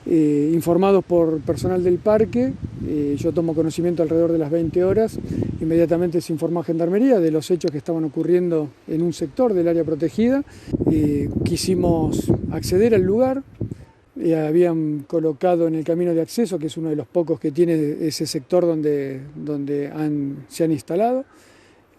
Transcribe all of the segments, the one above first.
informados por personal del parque. Yo tomo conocimiento alrededor de las 20 horas. Inmediatamente se informó a Gendarmería de los hechos que estaban ocurriendo en un sector del área protegida. Quisimos acceder al lugar. Habían colocado en el camino de acceso, que es uno de los pocos que tiene ese sector donde se han instalado,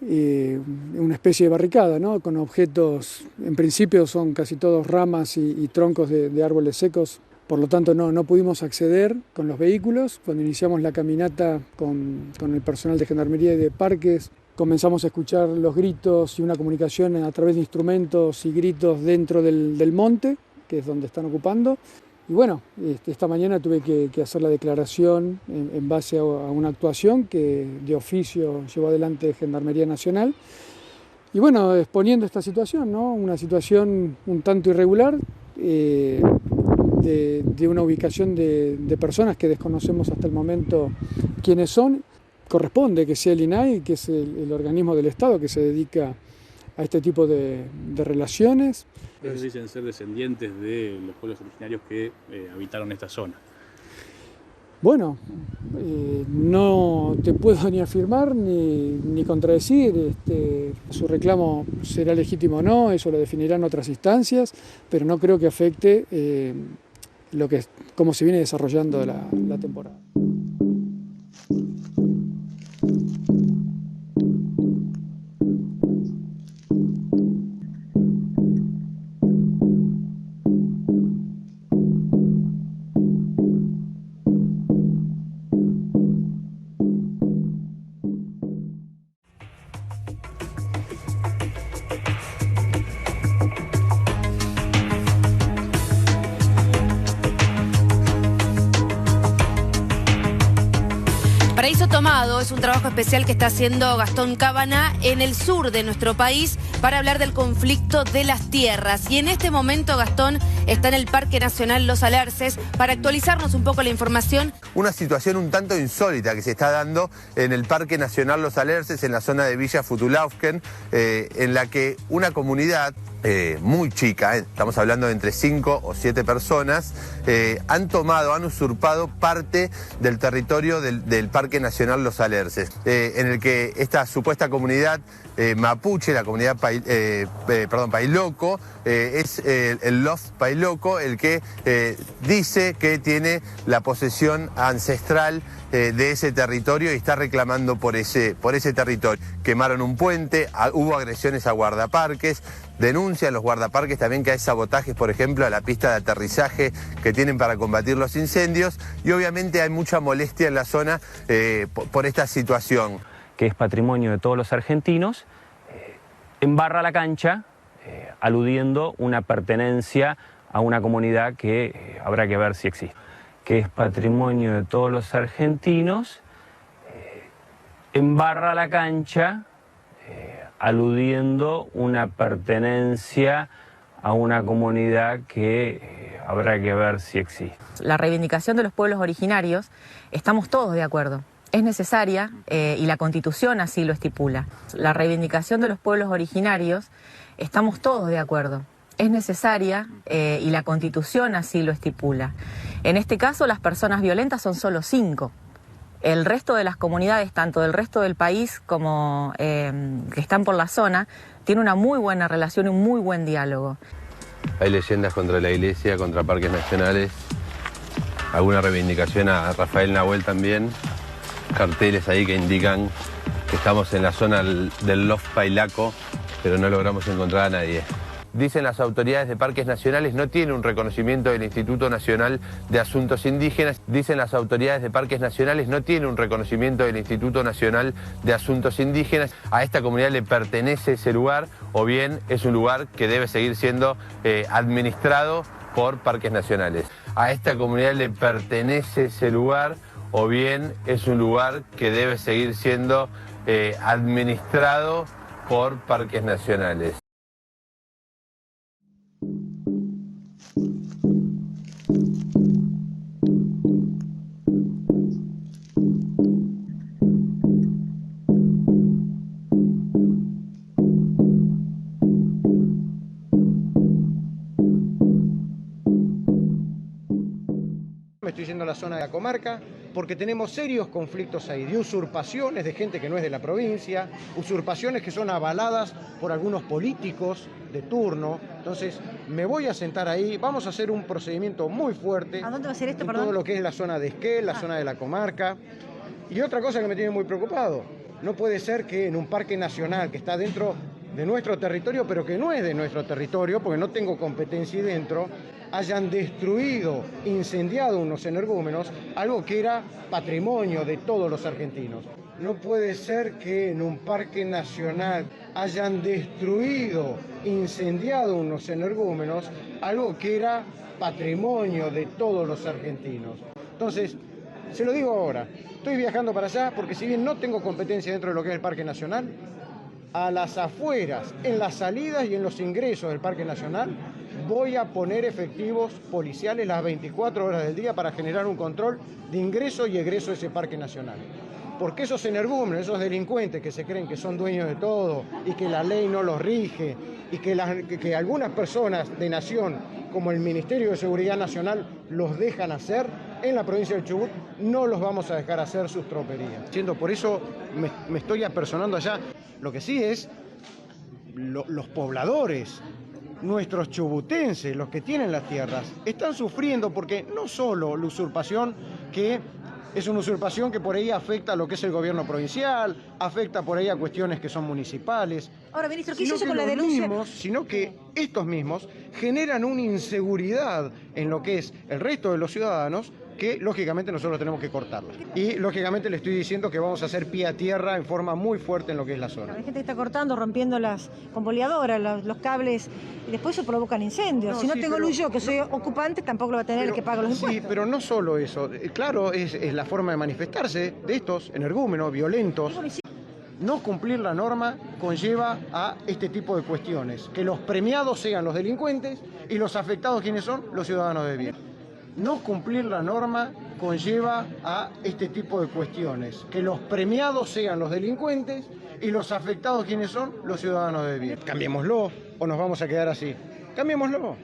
una especie de barricada, ¿no? Con objetos, en principio son casi todos ramas y troncos de árboles secos. Por lo tanto no pudimos acceder con los vehículos. Cuando iniciamos la caminata con el personal de Gendarmería y de Parques, comenzamos a escuchar los gritos y una comunicación a través de instrumentos y gritos dentro del monte, que es donde están ocupando. Y bueno, esta mañana tuve que hacer la declaración en base a una actuación que de oficio llevó adelante Gendarmería Nacional. Y bueno, exponiendo esta situación, ¿no? Una situación un tanto irregular, de una ubicación de personas que desconocemos hasta el momento quiénes son. Corresponde que sea el INAI, que es el organismo del Estado que se dedica a este tipo de relaciones. Ellos dicen ser descendientes de los pueblos originarios que habitaron esta zona. Bueno, no te puedo ni afirmar ni contradecir. Su reclamo será legítimo o no, eso lo definirán otras instancias, pero no creo que afecte cómo se viene desarrollando la temporada. Paraíso Tomado es un trabajo especial que está haciendo Gastón Cábana en el sur de nuestro país para hablar del conflicto de las tierras. Y en este momento Gastón está en el Parque Nacional Los Alerces para actualizarnos un poco la información. Una situación un tanto insólita que se está dando en el Parque Nacional Los Alerces, en la zona de Villa Futulaufken, en la que una comunidad muy chica, estamos hablando de entre 5 o 7 personas, han usurpado parte del territorio del Parque Nacional Los Alerces, en el que esta supuesta comunidad mapuche, la comunidad Pailoco, es el Lost Pailoco el que dice que tiene la posesión ancestral de ese territorio y está reclamando por ese territorio. Quemaron un puente, hubo agresiones a guardaparques, denuncian los guardaparques también que hay sabotajes, por ejemplo, a la pista de aterrizaje que tienen para combatir los incendios, y obviamente hay mucha molestia en la zona por esta situación. Que es patrimonio de todos los argentinos, embarra la cancha, aludiendo una pertenencia a una comunidad que habrá que ver si existe. Que es patrimonio de todos los argentinos, embarra la cancha, aludiendo una pertenencia a una comunidad que habrá que ver si existe. La reivindicación de los pueblos originarios, estamos todos de acuerdo. Es necesaria y la Constitución así lo estipula. La reivindicación de los pueblos originarios, estamos todos de acuerdo. Es necesaria y la Constitución así lo estipula. En este caso, las personas violentas son solo 5. El resto de las comunidades, tanto del resto del país como que están por la zona, tiene una muy buena relación y un muy buen diálogo. Hay leyendas contra la iglesia, contra parques nacionales, alguna reivindicación a Rafael Nahuel también, carteles ahí que indican que estamos en la zona del Lost Pailaco, pero no logramos encontrar a nadie. Dicen las autoridades de parques nacionales, no tiene un reconocimiento del Instituto Nacional de Asuntos Indígenas. Dicen las autoridades de parques nacionales, no tiene un reconocimiento del Instituto Nacional de Asuntos Indígenas. A esta comunidad le pertenece ese lugar, o bien es un lugar que debe seguir siendo administrado por parques nacionales. A esta comunidad le pertenece ese lugar, o bien es un lugar que debe seguir siendo administrado por parques nacionales. me estoy yendo a la zona de la comarca, porque tenemos serios conflictos ahí, de usurpaciones de gente que no es de la provincia, usurpaciones que son avaladas por algunos políticos de turno. Entonces, me voy a sentar ahí, vamos a hacer un procedimiento muy fuerte. ¿A dónde va a ser esto, en perdón? todo lo que es la zona de Esquel, la zona de la comarca. Y otra cosa que me tiene muy preocupado, no puede ser que en un parque nacional que está dentro de nuestro territorio, pero que no es de nuestro territorio, porque no tengo competencia ahí dentro, hayan destruido, incendiado unos energúmenos, algo que era patrimonio de todos los argentinos. No puede ser que en un parque nacional hayan destruido, incendiado unos energúmenos, algo que era patrimonio de todos los argentinos. Entonces, se lo digo ahora, estoy viajando para allá porque si bien no tengo competencia dentro de lo que es el Parque Nacional, a las afueras, en las salidas y en los ingresos del Parque Nacional, voy a poner efectivos policiales las 24 horas del día para generar un control de ingreso y egreso de ese Parque Nacional. Porque esos energúmenos, esos delincuentes que se creen que son dueños de todo y que la ley no los rige y que algunas personas de nación, como el Ministerio de Seguridad Nacional, los dejan hacer, en la provincia del Chubut no los vamos a dejar hacer sus tropelías. Por eso me estoy apersonando allá. Lo que sí es, los pobladores, nuestros chubutenses, los que tienen las tierras, están sufriendo porque no solo la usurpación, que es una usurpación que por ahí afecta a lo que es el gobierno provincial, afecta por ahí a cuestiones que son municipales. Ahora, ministro, ¿qué hizo con la denuncia? Sino que estos mismos generan una inseguridad en lo que es el resto de los ciudadanos, que lógicamente nosotros tenemos que cortarla. Y lógicamente le estoy diciendo que vamos a hacer pie a tierra en forma muy fuerte en lo que es la zona. Hay gente que está cortando, rompiendo con boleadoras, los cables, y después eso provocan incendios. Si no tengo luz yo, que soy ocupante, tampoco lo va a tener el que paga los impuestos. Sí, pero no solo eso. Claro, es la forma de manifestarse de estos energúmenos violentos. No cumplir la norma conlleva a este tipo de cuestiones. Que los premiados sean los delincuentes y los afectados, ¿quiénes son? Los ciudadanos de bien. No cumplir la norma conlleva a este tipo de cuestiones. Que los premiados sean los delincuentes y los afectados, ¿quiénes son? Los ciudadanos de bien. Cambiémoslo o nos vamos a quedar así. Cambiémoslo.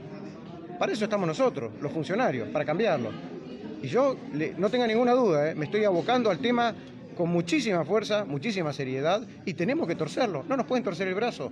Para eso estamos nosotros, los funcionarios, para cambiarlo. Y yo, no tenga ninguna duda, me estoy abocando al tema con muchísima fuerza, muchísima seriedad, y tenemos que torcerlo. No nos pueden torcer el brazo.